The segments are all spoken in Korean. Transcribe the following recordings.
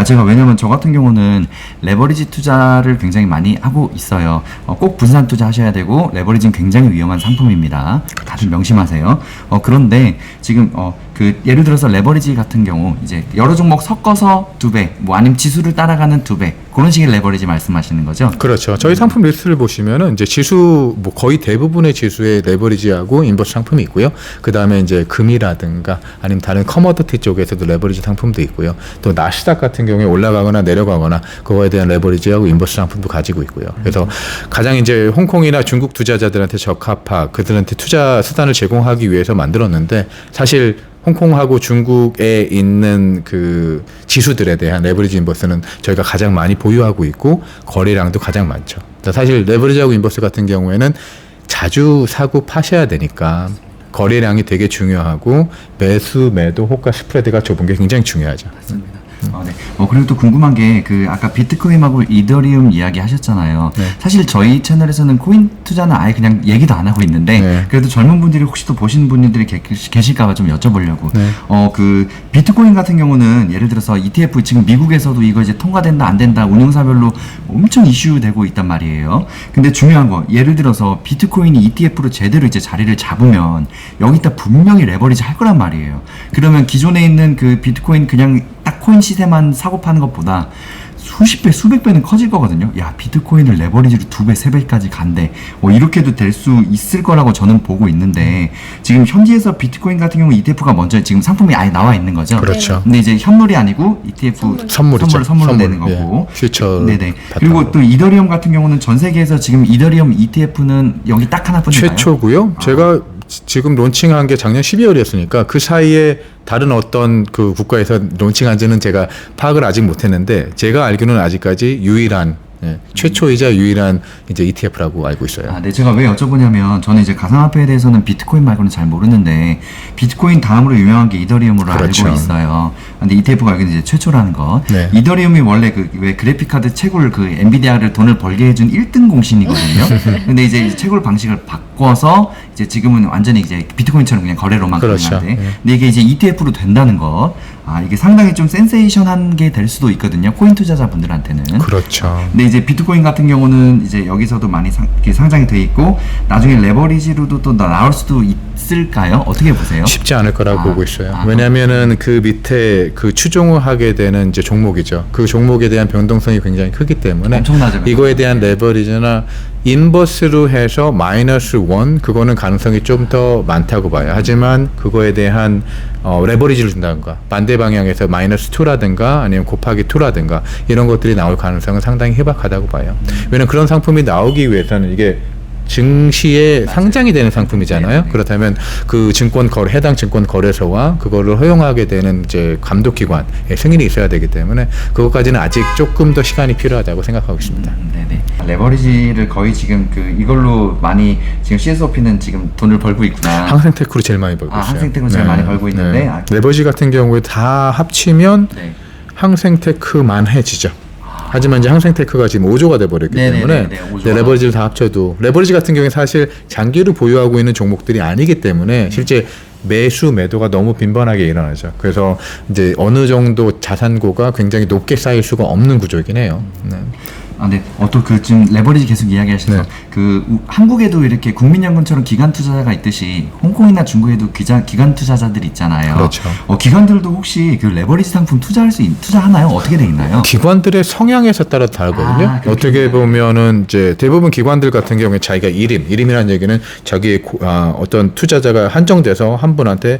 제가 왜냐면 저 같은 경우는 레버리지 투자를 굉장히 많이 하고 있어요. 꼭 분산 투자 하셔야 되고 레버리지는 굉장히 위험한 상품입니다. 다들 명심하세요. 그런데 지금 예를 들어서 레버리지 같은 경우 이제 여러 종목 섞어서 2배, 뭐 아니면 지수를 따라가는 2배 그런 식의 레버리지 말씀하시는 거죠? 그렇죠. 저희 상품 리스트를 보시면은 이제 지수 뭐 거의 대부분의 지수에 레버리지하고 인버스 상품이 있고요. 그 다음에 이제 금이라든가 아니면 다른 커머더티 쪽에서도 레버리지 상품도 있고요. 또 나스닥 같은 경우에 올라가거나 내려가거나 그거에 대한 레버리지하고 인버스 상품도 가지고 있고요. 그래서 가장 이제 홍콩이나 중국 투자자들한테 적합한 그들한테 투자 수단을 제공하기 위해서 만들었는데 사실 홍콩하고 중국에 있는 그 지수들에 대한 레버리지 인버스는 저희가 가장 많이 보유하고 있고 거래량도 가장 많죠. 사실 레버리지하고 인버스 같은 경우에는 자주 사고 파셔야 되니까 거래량이 되게 중요하고 매수 매도 호가 스프레드가 좁은 게 굉장히 중요하죠. 맞습니다. 네. 그리고 또 궁금한 게 아까 비트코인하고 이더리움 이야기 하셨잖아요. 네. 사실 저희 채널에서는 코인 투자는 아예 그냥 얘기도 안 하고 있는데 네. 그래도 젊은 분들이 혹시 또 보시는 분들이 계실까봐 좀 여쭤보려고. 네. 비트코인 같은 경우는 예를 들어서 ETF 지금 미국에서도 이거 이제 통과된다 안 된다 운용사별로 엄청 이슈되고 있단 말이에요. 근데 중요한 거 예를 들어서 비트코인이 ETF로 제대로 이제 자리를 잡으면 여기다 분명히 레버리지 할 거란 말이에요. 그러면 기존에 있는 그 비트코인 그냥 딱 코인 시세만 사고 파는 것보다 수십 배, 수백 배는 커질 거거든요. 야, 비트코인을 레버리지로 2배, 3배까지 간대. 이렇게도 될 수 있을 거라고 저는 보고 있는데 지금 현지에서 비트코인 같은 경우 ETF가 먼저 지금 상품이 아예 나와 있는 거죠. 그렇죠. 근데 이제 현물이 아니고 ETF 선물로 내는 거고. 예, 퓨처. 네네. 그리고 또 이더리움 같은 경우는 전 세계에서 지금 이더리움 ETF는 여기 딱 하나뿐인가요? 최초고요. 제가 지금 론칭한 게 작년 12월이었으니까 그 사이에 다른 어떤 그 국가에서 론칭한지는 제가 파악을 아직 못했는데 제가 알기로는 아직까지 유일한 최초이자 유일한 이제 ETF라고 알고 있어요. 네, 제가 왜 여쭤보냐면 저는 이제 가상화폐에 대해서는 비트코인 말고는 잘 모르는데 비트코인 다음으로 유명한 게 이더리움으로 그렇죠. 알고 있어요. 근데 ETF가 여기는 이제 최초라는 것. 네. 이더리움이 원래 왜 그래픽카드 채굴 엔비디아를 돈을 벌게 해준 1등 공신이거든요. 근데 이제 채굴 방식을 바꿔서 이제 지금은 완전히 이제 비트코인처럼 그냥 거래로만 그렇죠. 가능한데, 근데 이게 이제 ETF로 된다는 것. 이게 상당히 좀 센세이션한 게 될 수도 있거든요. 코인 투자자분들한테는. 그렇죠. 근데 이제 비트코인 같은 경우는 이제 여기서도 많이 상장이 돼 있고 나중에 레버리지로도 또 나올 수도 있을까요? 어떻게 보세요? 쉽지 않을 거라고 보고 있어요. 왜냐하면은 그 밑에 그 추종을 하게 되는 이제 종목이죠. 그 종목에 대한 변동성이 굉장히 크기 때문에 엄청나죠. 이거에 대한 레버리지나 인버스로 해서 마이너스 1 그거는 가능성이 좀 더 많다고 봐요. 하지만 그거에 대한 레버리지를 준다든가 반대 방향에서 마이너스 2라든가 아니면 곱하기 2라든가 이런 것들이 나올 가능성은 상당히 희박하다고 봐요. 왜냐면 그런 상품이 나오기 위해서는 이게 증시에 상장이 되는 상품이잖아요. 그렇다면 그 해당 증권 거래소와 그거를 허용하게 되는 이제 감독기관의 승인이 있어야 되기 때문에 그것까지는 아직 조금 더 시간이 필요하다고 생각하고 있습니다. 네네. 레버리지를 거의 지금 이걸로 많이 지금 CSOP는 지금 돈을 벌고 있구나. 항생테크로 제일 많이 벌고 있어요. 항생테크로 제일 많이 벌고 있는데. 레버리지 같은 경우에 다 합치면 네. 항생테크만 해지죠. 하지만 이제 항생테크가 지금 5조가 돼버렸기 때문에 레버리지를 다 합쳐도 레버리지 같은 경우에 사실 장기로 보유하고 있는 종목들이 아니기 때문에 실제 매수 매도가 너무 빈번하게 일어나죠. 그래서 이제 어느 정도 자산고가 굉장히 높게 쌓일 수가 없는 구조이긴 해요. 네. 네. 또 지금 레버리지 계속 이야기하셔서 한국에도 이렇게 국민연금처럼 기관 투자자가 있듯이 홍콩이나 중국에도 기관 투자자들 있잖아요. 그렇죠. 기관들도 혹시 그 레버리지 상품 투자하나요? 어떻게 돼 있나요? 기관들의 성향에서 따라 다르거든요. 어떻게 보면은 이제 대부분 기관들 같은 경우에 자기가 일임이라는 얘기는 자기의 어떤 투자자가 한정돼서 한 분한테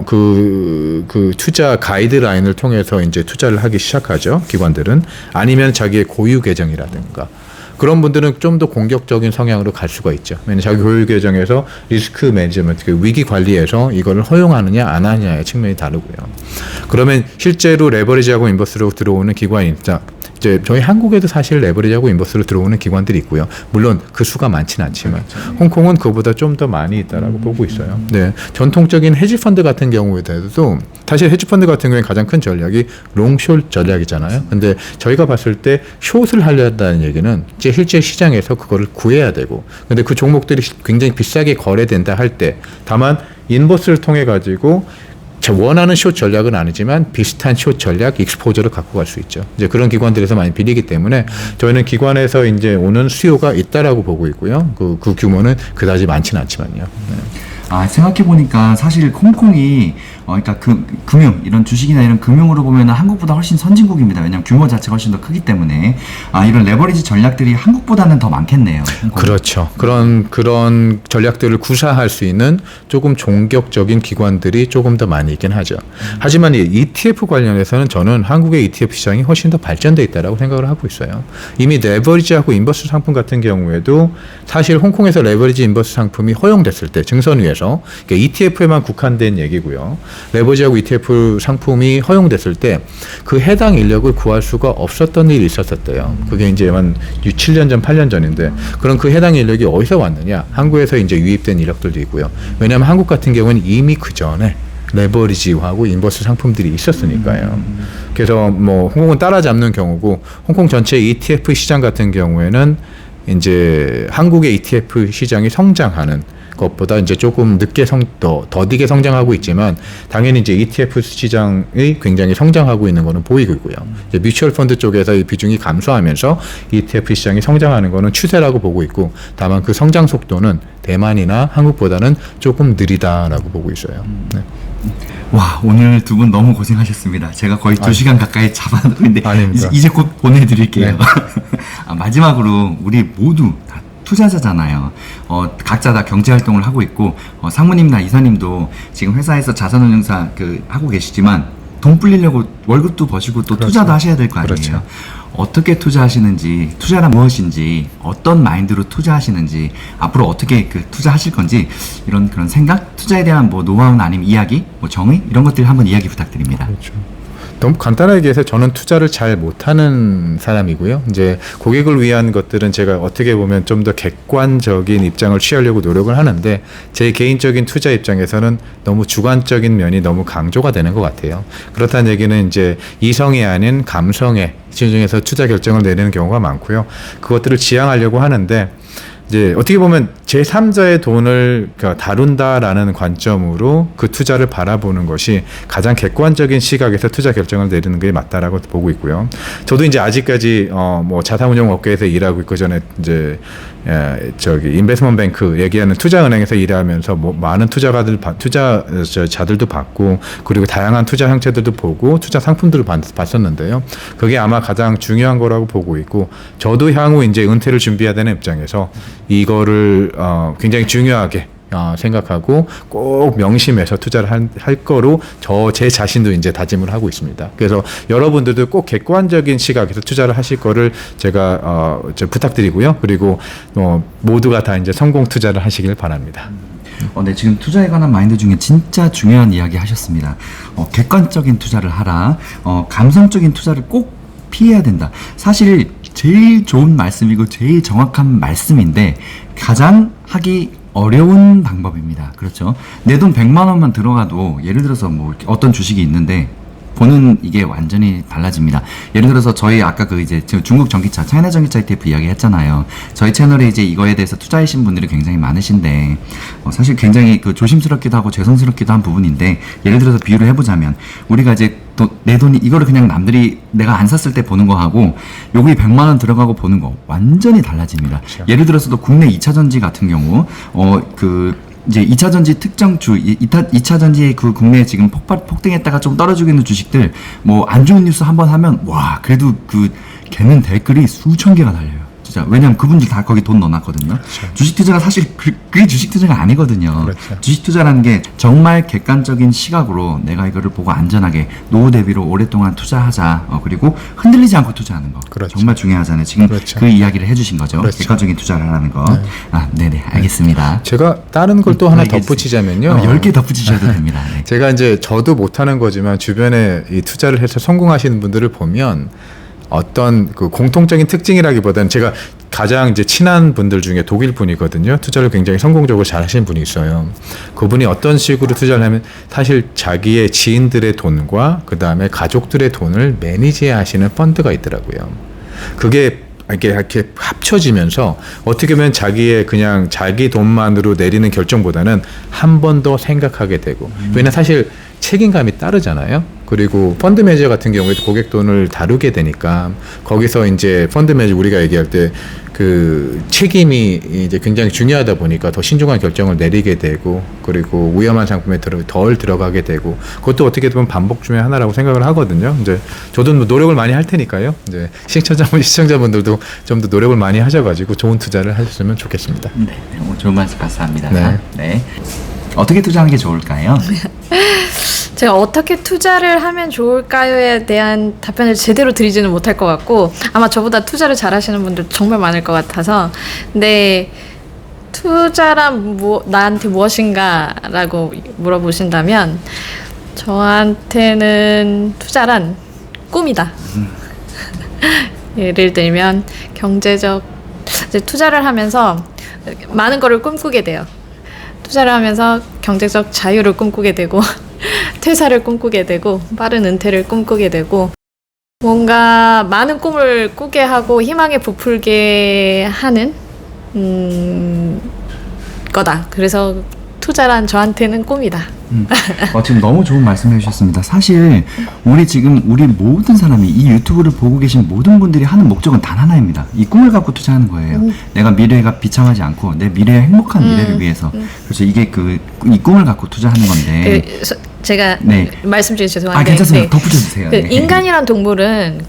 그 투자 가이드라인을 통해서 이제 투자를 하기 시작하죠. 기관들은 아니면 자기의 고유 계정이라든가 그런 분들은 좀 더 공격적인 성향으로 갈 수가 있죠. 왜냐하면 자기 고유 계정에서 리스크 매니지먼트, 위기 관리에서 이거를 허용하느냐 안 하느냐의 측면이 다르고요. 그러면 실제로 레버리지하고 인버스로 들어오는 기관이 이제 저희 한국에도 사실 레버리지하고 인버스로 들어오는 기관들이 있고요. 물론 그 수가 많지는 않지만 홍콩은 그보다 좀 더 많이 있다라고 보고 있어요. 네, 전통적인 헤지펀드 같은 경우에도 사실 헤지펀드 같은 경우에 가장 큰 전략이 롱숏 전략이잖아요. 근데 저희가 봤을 때 숏을 하려 한다는 얘기는 이제 실제 시장에서 그거를 구해야 되고, 근데 그 종목들이 굉장히 비싸게 거래된다 할 때, 다만 인버스를 통해 가지고 원하는 숏 전략은 아니지만 비슷한 숏 전략 익스포저를 갖고 갈 수 있죠. 이제 그런 기관들에서 많이 빌리기 때문에 저희는 기관에서 이제 오는 수요가 있다라고 보고 있고요. 그 규모는 그다지 많지는 않지만요. 네. 생각해보니까 사실 홍콩이 그러니까 금융 이런 주식이나 이런 금융으로 보면 한국보다 훨씬 선진국입니다. 왜냐하면 규모 자체가 훨씬 더 크기 때문에 이런 레버리지 전략들이 한국보다는 더 많겠네요. 홍콩. 그렇죠. 그런 전략들을 구사할 수 있는 조금 종격적인 기관들이 조금 더 많이 있긴 하죠. 하지만 이 ETF 관련해서는 저는 한국의 ETF 시장이 훨씬 더 발전돼 있다라고 생각을 하고 있어요. 이미 레버리지하고 인버스 상품 같은 경우에도 사실 홍콩에서 레버리지 인버스 상품이 허용됐을 때 증선 위에서 그러니까 ETF에만 국한된 얘기고요. 레버리지하고 ETF 상품이 허용됐을 때 그 해당 인력을 구할 수가 없었던 일이 있었대요. 그게 이제 한 7년 전, 8년 전인데 그럼 그 해당 인력이 어디서 왔느냐? 한국에서 이제 유입된 인력들도 있고요. 왜냐하면 한국 같은 경우는 이미 그 전에 레버리지하고 인버스 상품들이 있었으니까요. 그래서 뭐 홍콩은 따라잡는 경우고 홍콩 전체 ETF 시장 같은 경우에는 이제 한국의 ETF 시장이 성장하는 것보다 이제 조금 늦게 더디게 성장하고 있지만 당연히 이제 ETF 시장이 굉장히 성장하고 있는 거는 보이고 있고요. 이제 뮤추얼 펀드 쪽에서 이 비중이 감소하면서 ETF 시장이 성장하는 거는 추세라고 보고 있고 다만 그 성장 속도는 대만이나 한국보다는 조금 느리다라고 보고 있어요. 네. 와, 오늘 두 분 너무 고생하셨습니다. 제가 거의 2시간 가까이 잡아놓고 있는데 아닙니다. 이제 곧 보내드릴게요. 네. 마지막으로 우리 모두 다 투자자잖아요. 각자 다 경제활동을 하고 있고 상무님이나 이사님도 지금 회사에서 자산운용사 하고 계시지만 돈 불리려고 월급도 버시고 또 그렇죠. 투자도 하셔야 될 거 아니에요. 그렇죠. 어떻게 투자하시는지, 투자란 무엇인지, 어떤 마인드로 투자하시는지, 앞으로 어떻게 투자하실 건지 이런 그런 생각, 투자에 대한 뭐 노하우나 아니면 이야기, 뭐 정의 이런 것들 한번 이야기 부탁드립니다. 그렇죠. 너무 간단하게 얘기해서 저는 투자를 잘 못하는 사람이고요. 이제 고객을 위한 것들은 제가 어떻게 보면 좀 더 객관적인 입장을 취하려고 노력을 하는데 제 개인적인 투자 입장에서는 너무 주관적인 면이 너무 강조가 되는 것 같아요. 그렇다는 얘기는 이제 이성이 아닌 감성에 신중해서 투자 결정을 내리는 경우가 많고요. 그것들을 지향하려고 하는데 이제 어떻게 보면 제3자의 돈을 다룬다라는 관점으로 그 투자를 바라보는 것이 가장 객관적인 시각에서 투자 결정을 내리는 게 맞다라고 보고 있고요. 저도 이제 아직까지 뭐 자산운용 업계에서 일하고 있고 전에 이제 인베스트먼트 뱅크 얘기하는 투자은행에서 일하면서 뭐 많은 투자자들도 봤고 그리고 다양한 투자 형태들도 보고 투자 상품들을 봤었는데요. 그게 아마 가장 중요한 거라고 보고 있고 저도 향후 이제 은퇴를 준비해야 되는 입장에서 이거를 굉장히 중요하게 생각하고 꼭 명심해서 투자를 할 거로 제 자신도 이제 다짐을 하고 있습니다. 그래서 여러분들도 꼭 객관적인 시각에서 투자를 하실 거를 제가 부탁드리고요. 그리고 모두가 다 이제 성공 투자를 하시길 바랍니다. 네, 지금 투자에 관한 마인드 중에 진짜 중요한 이야기 하셨습니다. 객관적인 투자를 하라. 감성적인 투자를 꼭 피해야 된다. 사실 제일 좋은 말씀이고 제일 정확한 말씀인데 가장 하기 어려운 방법입니다. 그렇죠? 내 돈 100만 원만 들어가도 예를 들어서 뭐 어떤 주식이 있는데 보는 이게 완전히 달라집니다. 예를 들어서 저희 아까 이제 중국 전기차, 차이나 전기차 ETF 이야기 했잖아요. 저희 채널에 이제 이거에 대해서 투자하신 분들이 굉장히 많으신데 사실 굉장히 조심스럽기도 하고 죄송스럽기도 한 부분인데 예를 들어서 비유를 해보자면 우리가 이제 또 내 돈이 이거를 그냥 남들이 내가 안 샀을 때 보는 거하고 여기 100만 원 들어가고 보는 거 완전히 달라집니다. 그렇죠. 예를 들어서도 국내 2차전지 같은 경우 이제 2차전지 특정 2차전지의 국내에 지금 폭등했다가 좀 떨어지고 있는 주식들 뭐 안 좋은 뉴스 한번 하면 와 그래도 걔는 댓글이 수천 개가 달려요. 진짜 왜냐면 그분들 다 거기 돈 넣어놨거든요. 그렇죠. 주식 투자가 사실 그게 주식 투자가 아니거든요. 그렇죠. 주식 투자라는 게 정말 객관적인 시각으로 내가 이거를 보고 안전하게 노후 대비로 오랫동안 투자하자. 그리고 흔들리지 않고 투자하는 거. 그렇죠. 정말 중요하잖아요. 지금 그렇죠. 그 이야기를 해주신 거죠. 그렇죠. 객관적인 투자를 하라는 거. 네. 네네 알겠습니다. 제가 다른 걸 또 하나 덧붙이자면요. 10개 덧붙이셔도 됩니다. 네. 제가 이제 저도 못하는 거지만 주변에 이 투자를 해서 성공하시는 분들을 보면 어떤 공통적인 특징이라기보다는 제가 가장 이제 친한 분들 중에 독일 분이거든요. 투자를 굉장히 성공적으로 잘 하시는 분이 있어요. 그분이 어떤 식으로 투자를 하면 사실 자기의 지인들의 돈과 그 다음에 가족들의 돈을 매니지 하시는 펀드가 있더라고요. 그게 이렇게 합쳐지면서 어떻게 보면 그냥 자기 돈만으로 내리는 결정보다는 한 번 더 생각하게 되고 왜냐면 사실 책임감이 따르잖아요. 그리고 펀드 매니저 같은 경우에도 고객 돈을 다루게 되니까 거기서 이제 펀드 매니저 우리가 얘기할 때 그 책임이 이제 굉장히 중요하다 보니까 더 신중한 결정을 내리게 되고 그리고 위험한 상품에 덜 들어가게 되고 그것도 어떻게 보면 반복 중에 하나라고 생각을 하거든요. 이제 저도 뭐 노력을 많이 할 테니까요. 이제 시청자분들도 좀 더 노력을 많이 하셔가지고 좋은 투자를 하셨으면 좋겠습니다. 네, 오늘 좋은 말씀 감사합니다. 네. 네. 어떻게 투자하는 게 좋을까요? 제가 어떻게 투자를 하면 좋을까요에 대한 답변을 제대로 드리지는 못할 것 같고 아마 저보다 투자를 잘하시는 분들 정말 많을 것 같아서 근데 투자란 나한테 무엇인가 라고 물어보신다면 저한테는 투자란 꿈이다. 예를 들면 경제적 이제 투자를 하면서 많은 거를 꿈꾸게 돼요. 투자를 하면서 경제적 자유를 꿈꾸게 되고 퇴사를 꿈꾸게 되고 빠른 은퇴를 꿈꾸게 되고 뭔가 많은 꿈을 꾸게 하고 희망에 부풀게 하는 거다. 그래서 투자란 저한테는 꿈이다. 지금 너무 좋은 말씀해 주셨습니다. 사실 우리 모든 사람이 이 유튜브를 보고 계신 모든 분들이 하는 목적은 단 하나입니다. 이 꿈을 갖고 투자하는 거예요. 내가 미래가 비참하지 않고 내 미래의 행복한 미래를 위해서. 그래서 이게 이 꿈을 갖고 투자하는 건데. 제가 네. 말씀 중에 죄송한데 괜찮습니다. 덧붙여 주세요. 네. 인간이란 동물은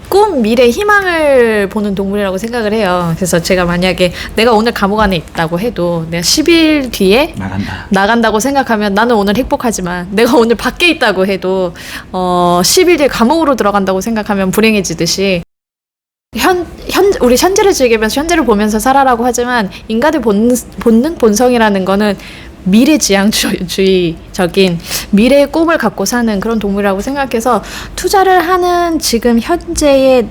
꿈, 미래, 희망을 보는 동물이라고 생각을 해요. 그래서 제가 만약에 내가 오늘 감옥 안에 있다고 해도 내가 10일 뒤에 나간다고 생각하면 나는 오늘 행복하지만 내가 오늘 밖에 있다고 해도 10일 뒤에 감옥으로 들어간다고 생각하면 불행해지듯이 우리 현재를 즐기면서 현재를 보면서 살아라고 하지만 인간의 본능, 본성이라는 거는 미래지향주의적인 미래의 꿈을 갖고 사는 그런 동물이라고 생각해서 투자를 하는 지금 현재의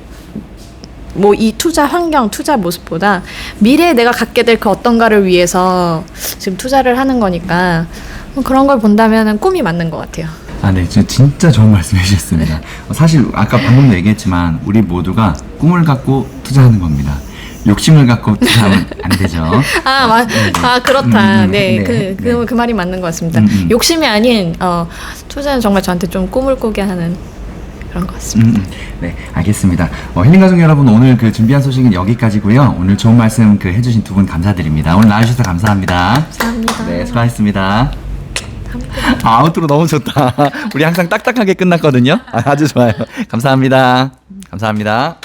이 투자 환경, 투자 모습보다 미래에 내가 갖게 될 그 어떤가를 위해서 지금 투자를 하는 거니까 그런 걸 본다면 꿈이 맞는 것 같아요. 네, 진짜 좋은 말씀 해주셨습니다. 사실 아까 방금도 얘기했지만 우리 모두가 꿈을 갖고 투자하는 겁니다. 욕심을 갖고 투자하면 안 되죠. 그렇다. 그 말이 맞는 것 같습니다. 욕심이 아닌 투자는 정말 저한테 좀 꿈을 꾸게 하는 그런 것 같습니다. 네, 알겠습니다. 힐링 가족 여러분, 오늘 준비한 소식은 여기까지고요. 오늘 좋은 말씀 해주신 두 분 감사드립니다. 오늘 나와주셔서 감사합니다. 감사합니다. 네, 수고하셨습니다. 아웃트로 너무 좋다. 우리 항상 딱딱하게 끝났거든요. 아주 좋아요. 감사합니다. 감사합니다.